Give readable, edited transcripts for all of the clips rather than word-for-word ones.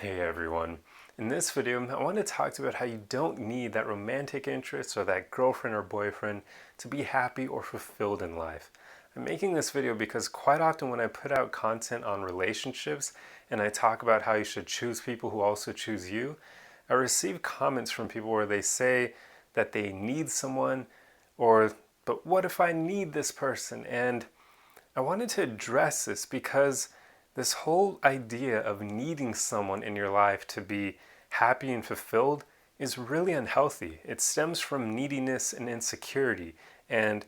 Hey everyone. In this video, I want to talk about how you don't need that romantic interest or that girlfriend or boyfriend to be happy or fulfilled in life. I'm making this video because quite often when I put out content on relationships and I talk about how you should choose people who also choose you, I receive comments from people where they say that they need someone or, but what if I need this person? And I wanted to address this because this whole idea of needing someone in your life to be happy and fulfilled is really unhealthy. It stems from neediness and insecurity, and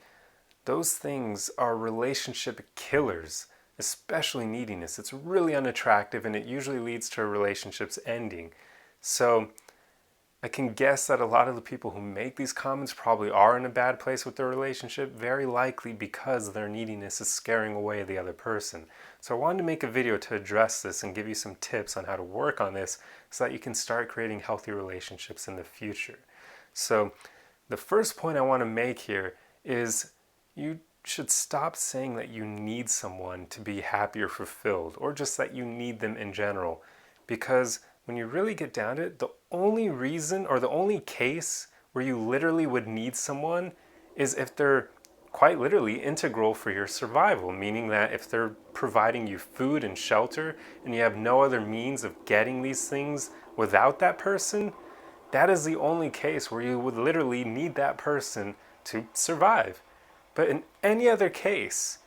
those things are relationship killers, especially neediness. It's really unattractive and it usually leads to relationships ending. So I can guess that a lot of the people who make these comments probably are in a bad place with their relationship, very likely because their neediness is scaring away the other person. So I wanted to make a video to address this and give you some tips on how to work on this so that you can start creating healthy relationships in the future. So the first point I want to make here is you should stop saying that you need someone to be happy or fulfilled, or just that you need them in general, because when you really get down to it, the only reason or the only case where you literally would need someone is if they're quite literally integral for your survival, meaning that if they're providing you food and shelter and you have no other means of getting these things without that person, that is the only case where you would literally need that person to survive. But in any other case,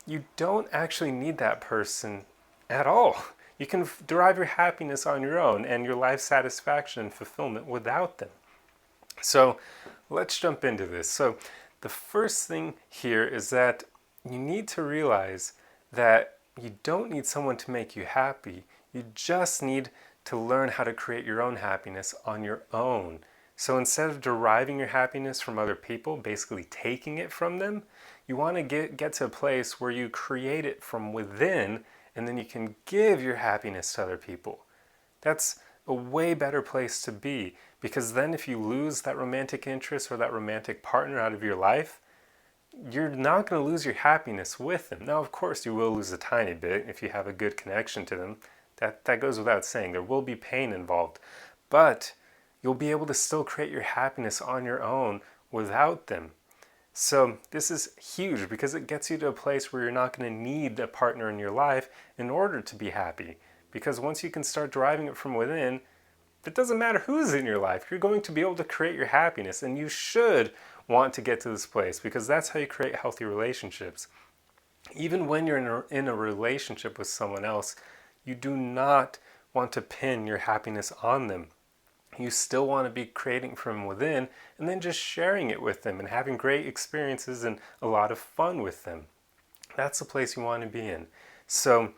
you don't actually need that person at all. You can derive your happiness on your own and your life satisfaction and fulfillment without them. So let's jump into this. So the first thing here is that you need to realize that you don't need someone to make you happy. You just need to learn how to create your own happiness on your own. So instead of deriving your happiness from other people, basically taking it from them, you want to get to a place where you create it from within, and then you can give your happiness to other people. That's a way better place to be, because then if you lose that romantic interest or that romantic partner out of your life, you're not going to lose your happiness with them. Now, of course, you will lose a tiny bit if you have a good connection to them. That goes without saying. There will be pain involved. But you'll be able to still create your happiness on your own without them. So this is huge because it gets you to a place where you're not going to need a partner in your life in order to be happy. Because once you can start driving it from within, it doesn't matter who's in your life. You're going to be able to create your happiness, and you should want to get to this place because that's how you create healthy relationships. Even when you're in a relationship with someone else, you do not want to pin your happiness on them. You still want to be creating from within and then just sharing it with them and having great experiences and a lot of fun with them. That's the place you want to be in. So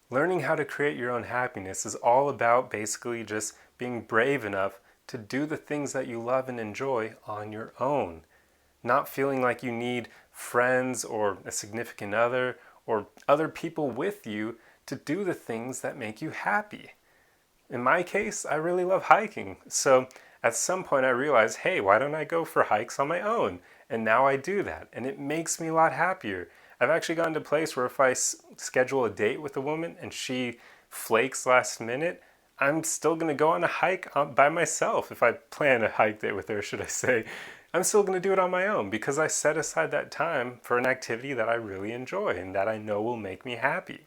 learning how to create your own happiness is all about basically just being brave enough to do the things that you love and enjoy on your own. Not feeling like you need friends or a significant other or other people with you to do the things that make you happy. In my case, I really love hiking. So at some point I realized, hey, why don't I go for hikes on my own? And now I do that. And it makes me a lot happier. I've actually gotten to a place where if I schedule a date with a woman and she flakes last minute, I'm still going to go on a hike by myself. If I plan a hike date with her, should I say. I'm still going to do it on my own because I set aside that time for an activity that I really enjoy and that I know will make me happy.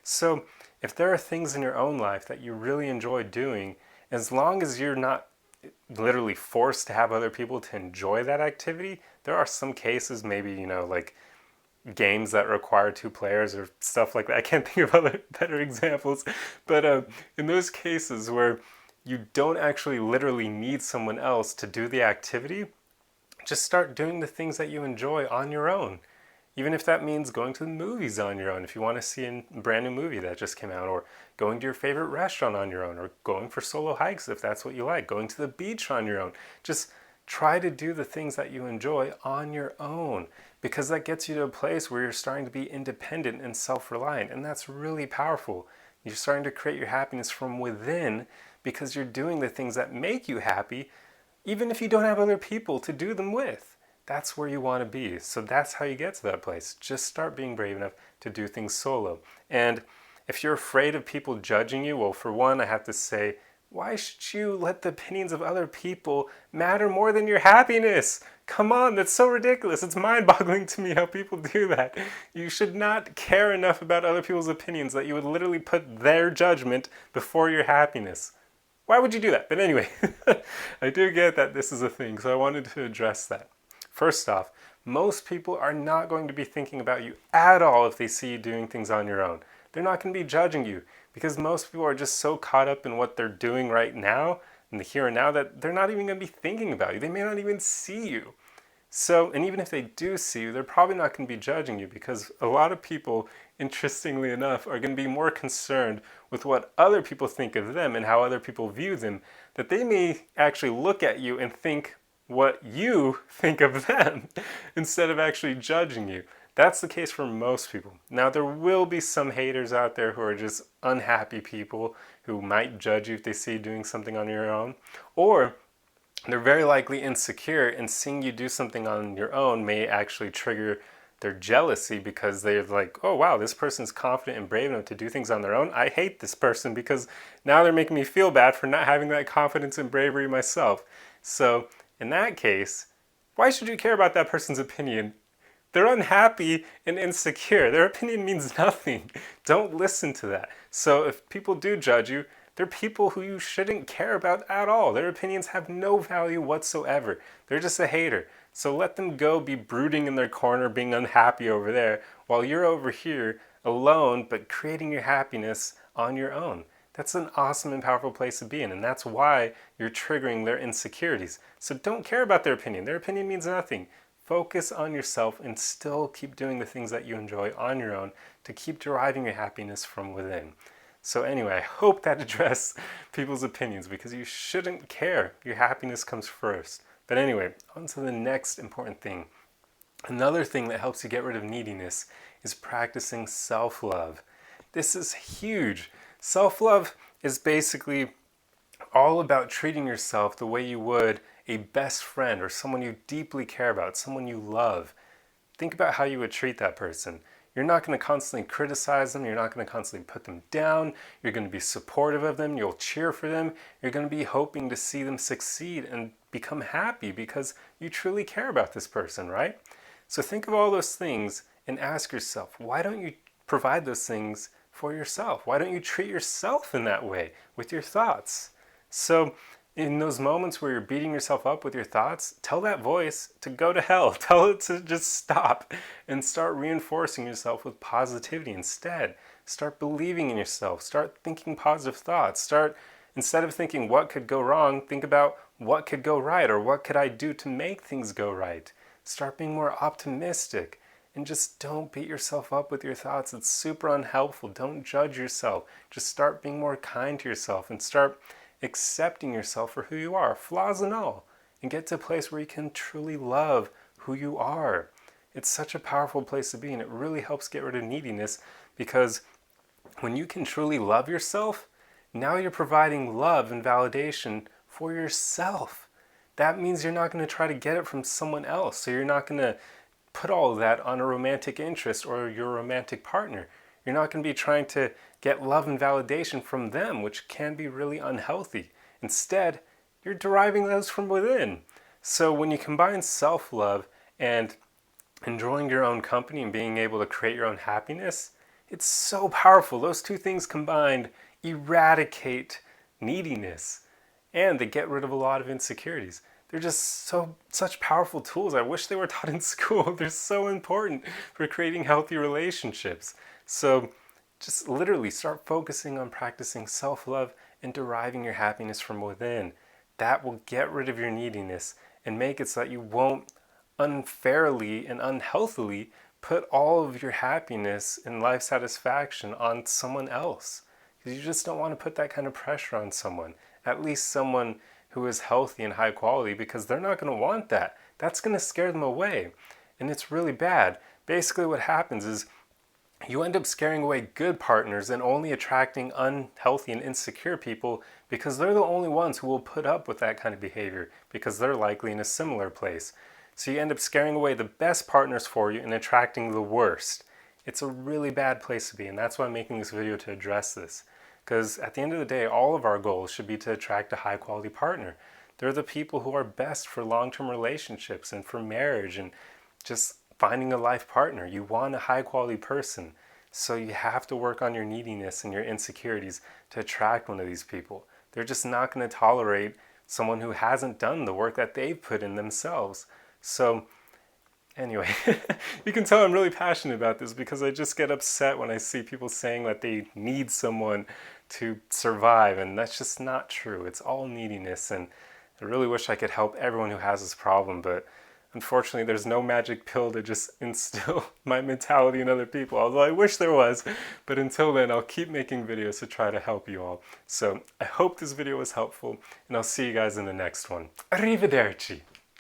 So if there are things in your own life that you really enjoy doing, as long as you're not literally forced to have other people to enjoy that activity, there are some cases, maybe, like games that require two players or stuff like that. I can't think of other better examples, but in those cases where you don't actually literally need someone else to do the activity, just start doing the things that you enjoy on your own. Even if that means going to the movies on your own, if you want to see a brand new movie that just came out, or going to your favorite restaurant on your own, or going for solo hikes if that's what you like, going to the beach on your own. Just try to do the things that you enjoy on your own, because that gets you to a place where you're starting to be independent and self-reliant, and that's really powerful. You're starting to create your happiness from within because you're doing the things that make you happy, even if you don't have other people to do them with. That's where you want to be. So that's how you get to that place. Just start being brave enough to do things solo. And If you're afraid of people judging you, well, for one, I have to say, why should you let the opinions of other people matter more than your happiness? Come on, that's so ridiculous. It's mind-boggling to me how people do that. You should not care enough about other people's opinions that you would literally put their judgment before your happiness. Why would you do that? But anyway, I do get that this is a thing, so I wanted to address that. First off, most people are not going to be thinking about you at all if they see you doing things on your own. They're not going to be judging you because most people are just so caught up in what they're doing right now, in the here and now, that they're not even going to be thinking about you. They may not even see you. So, and even if they do see you, they're probably not going to be judging you because a lot of people, interestingly enough, are going to be more concerned with what other people think of them and how other people view them, that they may actually look at you and think what you think of them instead of actually judging you. That's the case for most people. Now, there will be some haters out there who are just unhappy people who might judge you if they see you doing something on your own, or they're very likely insecure, and seeing you do something on your own may actually trigger their jealousy because they're like, oh wow, this person's confident and brave enough to do things on their own. I hate this person because now they're making me feel bad for not having that confidence and bravery myself. So in that case, why should you care about that person's opinion? They're unhappy and insecure. Their opinion means nothing. Don't listen to that. So if people do judge you, they're people who you shouldn't care about at all. Their opinions have no value whatsoever. They're just a hater. So let them go be brooding in their corner, being unhappy over there, while you're over here alone, but creating your happiness on your own. That's an awesome and powerful place to be in, and that's why you're triggering their insecurities. So don't care about their opinion. Their opinion means nothing. Focus on yourself and still keep doing the things that you enjoy on your own to keep deriving your happiness from within. So anyway, I hope that addressed people's opinions because you shouldn't care. Your happiness comes first. But anyway, on to the next important thing. Another thing that helps you get rid of neediness is practicing self-love. This is huge. Self-love is basically all about treating yourself the way you would a best friend or someone you deeply care about, someone you love. Think about how you would treat that person. You're not going to constantly criticize them. You're not going to constantly put them down. You're going to be supportive of them. You'll cheer for them. You're going to be hoping to see them succeed and become happy because you truly care about this person, right? So think of all those things and ask yourself, why don't you provide those things for yourself? Why don't you treat yourself in that way with your thoughts? So in those moments where you're beating yourself up with your thoughts, tell that voice to go to hell. Tell it to just stop and start reinforcing yourself with positivity instead. Start believing in yourself. Start thinking positive thoughts. Instead of thinking what could go wrong, think about what could go right or what could I do to make things go right. Start being more optimistic and just don't beat yourself up with your thoughts. It's super unhelpful. Don't judge yourself. Just start being more kind to yourself and start accepting yourself for who you are, flaws and all, and get to a place where you can truly love who you are. It's such a powerful place to be, and it really helps get rid of neediness because when you can truly love yourself, now you're providing love and validation for yourself. That means you're not going to try to get it from someone else, so you're not going to put all of that on a romantic interest or your romantic partner. You're not going to be trying to get love and validation from them, which can be really unhealthy. Instead, you're deriving those from within. So when you combine self-love and enjoying your own company and being able to create your own happiness, it's so powerful. Those two things combined eradicate neediness and they get rid of a lot of insecurities. They're just such powerful tools. I wish they were taught in school. They're so important for creating healthy relationships. So just literally start focusing on practicing self-love and deriving your happiness from within. That will get rid of your neediness and make it so that you won't unfairly and unhealthily put all of your happiness and life satisfaction on someone else. Because you just don't want to put that kind of pressure on someone, at least someone who is healthy and high quality, because they're not going to want that. That's going to scare them away. And it's really bad. Basically what happens is you end up scaring away good partners and only attracting unhealthy and insecure people because they're the only ones who will put up with that kind of behavior because they're likely in a similar place. So you end up scaring away the best partners for you and attracting the worst. It's a really bad place to be, and that's why I'm making this video, to address this. Because at the end of the day, all of our goals should be to attract a high quality partner. They're the people who are best for long-term relationships and for marriage and just finding a life partner. You want a high quality person. So you have to work on your neediness and your insecurities to attract one of these people. They're just not going to tolerate someone who hasn't done the work that they've put in themselves. So anyway, you can tell I'm really passionate about this because I just get upset when I see people saying that they need someone to survive, and that's just not true. It's all neediness, and I really wish I could help everyone who has this problem, but unfortunately there's no magic pill to just instill my mentality in other people, although I wish there was. But until then, I'll keep making videos to try to help you all. So I hope this video was helpful, and I'll see you guys in the next one. Arrivederci!